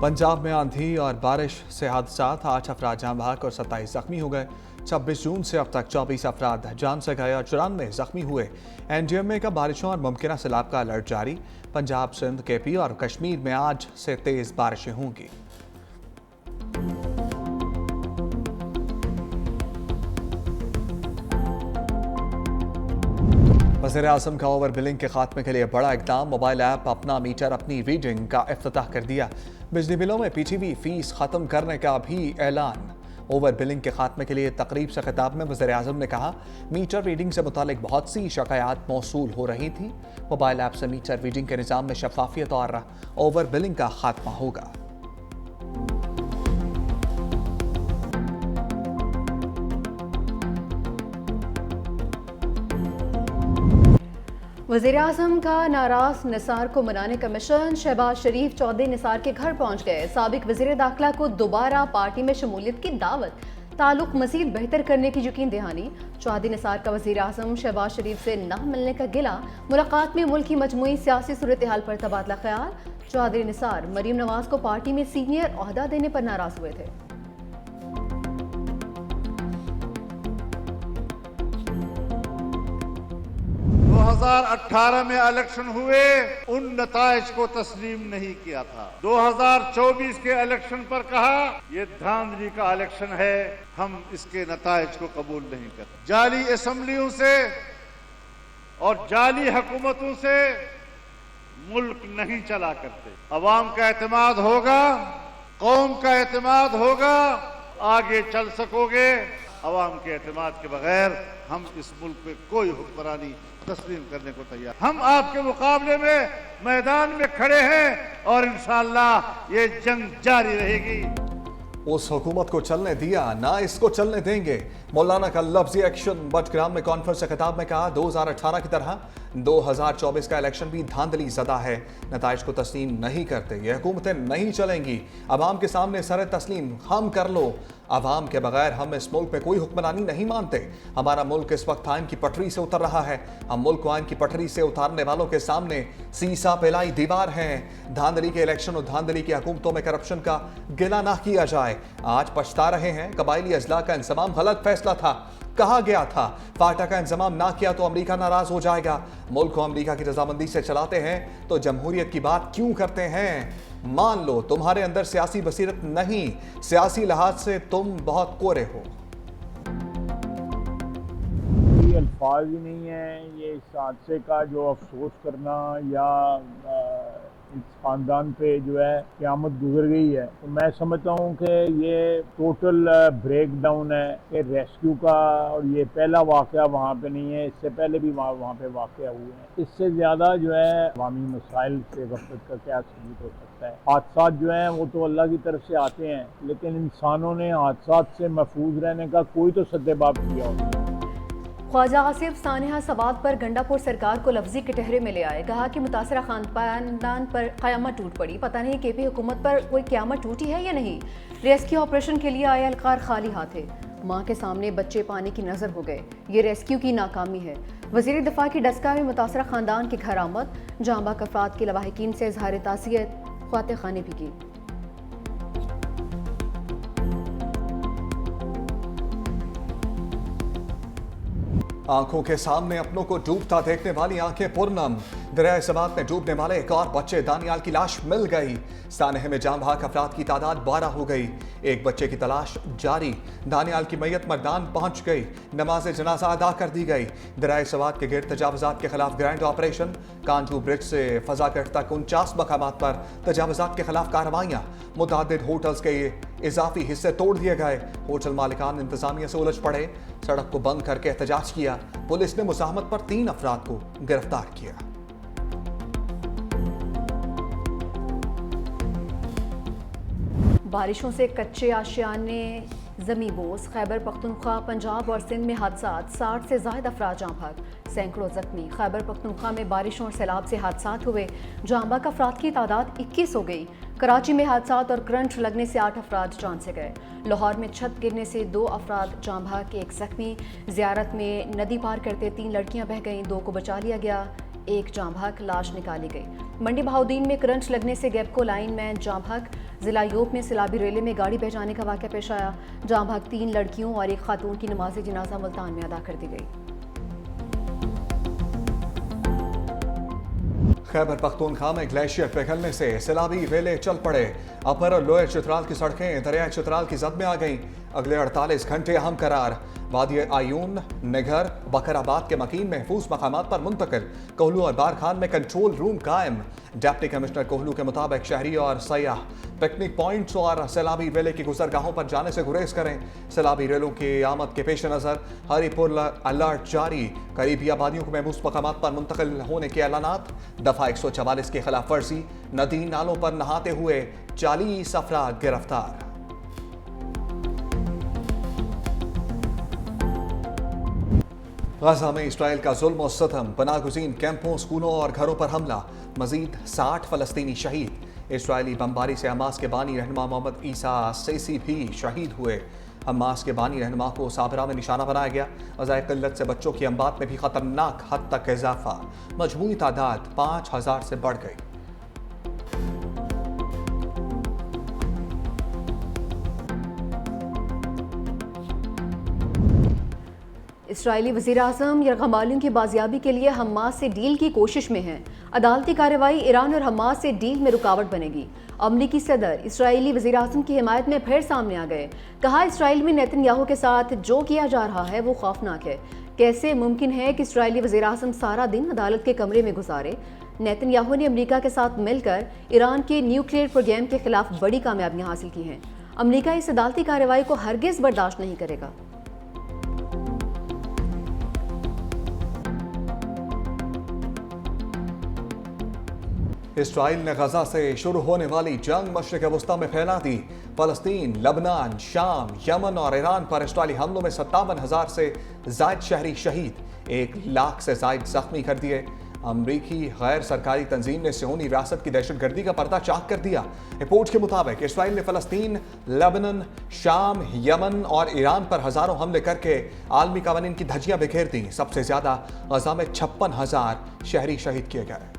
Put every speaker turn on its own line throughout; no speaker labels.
पंजाब में आंधी और बारिश से हादसात, 8 अफराद जान बहक और 27 जख्मी हो गए। 26 जून से अब तक 24 अफराद जान से गए और 94 जख्मी हुए। NDMA का बारिशों और मुमकिन सैलाब का अलर्ट जारी। पंजाब, सिंध, KP और कश्मीर में आज से तेज बारिशें होंगी। वज़ीर-ए-आज़म का ओवर बिलिंग के खात्मे के लिए बड़ा इक़दाम। मोबाइल ऐप अपना मीटर अपनी रीडिंग का इफ्तिताह कर दिया। बिजली बिलों में PTV फीस ख़त्म करने का भी ऐलान। ओवर बिलिंग के खात्मे के लिए तकरीब से खिताब में वज़ीर-ए-आज़म ने कहा, मीटर रीडिंग से मुतालिक बहुत सी शिकायत मौसूल हो रही थी। मोबाइल ऐप से मीटर रीडिंग के निज़ाम में शफाफियत और ओवर बिलिंग का खात्मा होगा।
वज़ीर-ए-आज़म का नाराज निसार को मनाने का मिशन। शहबाज शरीफ चौधरी निसार के घर पहुंच गए। साबिक वज़ीर दाखिला को दोबारा पार्टी में शमूलियत की दावत। ताल्लुक मज़ीद बेहतर करने की यकीन दहानी। चौधरी निसार का वज़ीर-ए-आज़म शहबाज शरीफ से ना मिलने का गिला। मुलाकात में मुल्क की मजमूई सियासी सूरत हाल पर तबादला ख्याल। चौधरी निसार मरीम नवाज को पार्टी में सीनियर ओहदा देने पर नाराज हुए थे।
2018 में इलेक्शन हुए, उन नताइज को तस्लीम नहीं किया था। 2024 के इलेक्शन पर कहा ये धांधली का इलेक्शन है, हम इसके नताइज को कबूल नहीं करते। जाली असेंबलियों से और जाली हुकूमतों से मुल्क नहीं चला करते। अवाम का एतमाद होगा, कौम का एतमाद होगा, आगे चल सकोगे। अवाम के एतमाद के बगैर हम इस मुल्क में कोई हुक्मरानी तस्लीम करने को तैयार। हम आपके मुकाबले में मैदान में खड़े हैं और इंशाअल्लाह ये जंग जारी रहेगी।
उस हुकूमत को चलने दिया ना इसको चलने देंगे। मौलाना का लफ्जी एक्शन। बटग्राम में कॉन्फ्रेंस से खिताब में कहा, 2018 की तरह 2024 का इलेक्शन भी धांधली ज़दा है। नताइज को तस्लीम नहीं करते, ये हुकूमतें नहीं चलेंगी। अवाम के सामने सर तस्लीम हम कर लो। अवाम के बगैर हम इस मुल्क में कोई हुक्मरानी नहीं मानते। हमारा मुल्क इस वक्त आइन की पटरी से उतर रहा है। हम मुल्क को आइन की पटरी से उतारने वालों के सामने सीसा पेलाई दीवार हैं। धांधली के इलेक्शन और धांधली की हुकूमतों में करप्शन का गिला ना किया जाए। आज पछता रहे हैं। कबायली अजला का इंतजाम गलत फैसला था। कहा गया था फाटा का इंतजाम ना किया तो अमेरिका नाराज हो जाएगा। मुल्क को अमेरिका की रजामंदी से चलाते हैं तो जमहूरियत की बात क्यों करते हैं? मान लो तुम्हारे अंदर सियासी बसीरत नहीं, सियासी लिहाज से तुम बहुत कोरे हो।
ये अल्फाज ही नहीं है। ये इस हादसे का जो अफसोस करना या इस खानदान पे जो है क़यामत गुजर गई है, तो मैं समझता हूँ कि ये टोटल ब्रेक डाउन है कि रेस्क्यू का। और ये पहला वाक़या वहाँ पे नहीं है, इससे पहले भी वहाँ पे वाक़या हुए हैं। इससे ज़्यादा जो है अवामी मसाइल से गफलत का क्या सबूत हो सकता है। हादसा जो है वो तो अल्लाह की तरफ से आते हैं, लेकिन इंसानों ने हादसा से महफूज रहने का कोई तो सद्देबाब किया होता है।
ख्वाजा आसिफ सानिहा सवाद पर गंडापुर सरकार को लफ्जी कटहरे में ले आए। कहा कि मुतासरा खानदान पर क़यामत टूट पड़ी। पता नहीं KP हुकूमत पर कोई क़यामत टूटी है या नहीं। रेस्क्यू ऑपरेशन के लिए आए एहलकार खाली हाथ थे। माँ के सामने बच्चे पानी की नज़र हो गए। ये रेस्क्यू की नाकामी है। वज़ीर दिफा की डस्का में मुतासरा खानदान के घर आमद। जांबा कफात के लवाहिकीन से इजहार ताज़ियत ख्वाते खाने भी की।
आंखों के सामने अपनों को डूबता देखने वाली आंखें पुरनम। दरियाए सवात में डूबने वाले एक और बच्चे दानियाल की लाश मिल गई। सानहे में जान बहक अफराद की तादाद 12 हो गई। एक बच्चे की तलाश जारी। दानियाल की मैयत मर्दान पहुंच गई। नमाज जनाजा अदा कर दी गई। दरियाए सवात के गिर्द तजावुजात के खिलाफ ग्रैंड ऑपरेशन। कांजू ब्रिज से फजागढ़ तक 49 मकामात पर तजावुजात के खिलाफ कार्रवाइयाँ। मुतअद्दिद होटल्स के इजाफी हिस्से तोड़ दिए गए। होटल मालिकान इंतजामिया से उलझ पड़े। सड़क को बंद करके एहतजाज किया। पुलिस ने मुज़ाहमत पर 3 अफराद को गिरफ्तार किया।
बारिशों से कच्चे आशियाने ज़मीबोस। खैबर पख्तूनख्वा, पंजाब और सिंध में हादसात, 60 से ज़ायद अफराद जाँ भाग, सैकड़ों जख्मी। खैबर पख्तूनख्वा में बारिशों और सैलाब से हादसात हुए। जाँ भाग अफराद की तादाद 21 हो गई। कराची में हादसात और करंट लगने से 8 अफराद जान से गए। लाहौर में छत गिरने से 2 अफराद जाँ भाग, 1 जख्मी। ज़ियारत में नदी पार करते 3 लड़कियां बह गईं, 2 को बचा लिया गया, 1 जाँ भाग लाश निकाली गई। मंडी बहाउद्दीन में करंट लगने से गैपको लाइन मैन जाँ भाग। जिला यूप में सैलाबी रेले में गाड़ी बह जाने का वाक़या पेश आया। जाँ भाग 3 लड़कियों और एक खातून की नमाज जनाजा मुल्तान में अदा कर दी गई।
खैबर पख्तूनख्वा में ग्लेशियर पिघलने से सैलाबी रेले चल पड़े। अपर और लोअर चित्राल की सड़कें दरिया चित्राल की जद में आ गईं। अगले 48 घंटे अहम करार। वादी आयून, निगर, बकराबाद के मकीन महफूज मकामात पर मुंतकिल। कोहलू और बारखान में कंट्रोल रूम कायम। डिप्टी कमिश्नर कोहलू के मुताबिक शहरी और सयाह पिकनिक पॉइंट्स और सैलाबी रेले की गुजरगाहों पर जाने से गुरेज करें। सैलाबी रेलों की आमद के पेश नज़र हरिपुर अलर्ट जारी। करीबी आबादियों को महफूज मकामात पर मुंतकिल होने के ऐलानात। दफा 144 की खिलाफ वर्जी। नदी नालों पर नहाते हुए 40 अफराद गिरफ्तार। गाजा में इसराइल का जुल्म और सितम। पनाहगुज़ीन कैंपों, स्कूलों और घरों पर हमला। मजीद 60 फलस्तीनी शहीद। इसराइली बमबारी से हमास के बानी रहनुमा मोहम्मद ईसा सेसी भी शहीद हुए। हमास के बानी रहनुमा को साबरा में निशाना बनाया गया। वज़ाए क़िल्लत से बच्चों की अमवात में भी ख़तरनाक हद तक इजाफा। मजमूई तादाद 5000 से बढ़ गई।
इसराइली वज़ीर-ए-आज़म यरगमालियों की बाजियाबी के लिए हमास से डील की कोशिश में हैं। अदालती कार्रवाई ईरान और हमास से डील में रुकावट बनेगी। अमरीकी सदर इसराइली वज़ीर-ए-आज़म की हिमायत में फिर सामने आ गए। कहा, इसराइल में नेतन्याहू के साथ जो किया जा रहा है वो खौफनाक है। कैसे मुमकिन है कि इसराइली वज़ीर-ए-आज़म सारा दिन अदालत के कमरे में गुजारे। नेतन्याहू ने अमरीका के साथ मिलकर ईरान के न्यूक्लियर प्रोग्राम के खिलाफ बड़ी कामयाबियाँ हासिल की हैं। अमरीका इस अदालती कार्रवाई को हरगिज़ बर्दाश्त नहीं करेगा।
इसराइल ने गजा से शुरू होने वाली जंग मशरिक़ वस्ता में फैला दी। फ़लस्तीन, लबनान, शाम, यमन और ईरान पर इसराइली हमलों में 57,000 से ज़ायद शहरी शहीद, 1 लाख से ज़ायद जख्मी कर दिए। अमरीकी गैर सरकारी तंजीम ने सियोनी रियासत की दहशतगर्दी का पर्दा चाक कर दिया। रिपोर्ट के मुताबिक इसराइल ने फ़लस्तीन, लेबनान, शाम, यमन और ईरान पर हज़ारों हमले करके आलमी कवानीन की धज्जियां बिखेर दी। सबसे ज़्यादा गजा में 56,000 शहरी शहीद किए गए।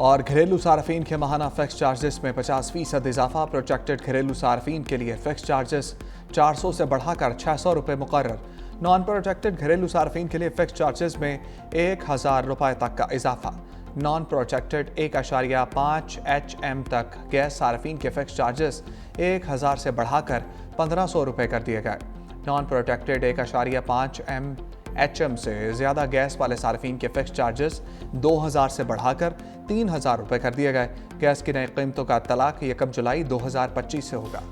और घरेलू सार्फिन के माहाना फिक्स चार्जेस में 50% इजाफा। प्रोटेक्टेड घरेलू सार्फिन के लिए फिक्स चार्जेस 400 से बढ़ाकर 600 रुपये मुकर्रर। नॉन प्रोटेक्टेड घरेलू सार्फिन के लिए फिक्स चार्जेस में 1000 रुपये तक का इजाफा। नॉन प्रोटेक्टेड 1.5 HM तक गैस सार्फिन के फिक्स चार्जेस 1000 से बढ़ाकर 1500 रुपये कर दिए गए। नॉन प्रोटेक्टेड 1.5 HM से ज़्यादा गैस वाले सार्फिन के फिक्स चार्जेस 2000 से बढ़ाकर 3000 रुपये कर दिए गए। गैस की नई कीमतों का तलाक 1 जुलाई 2025 से होगा।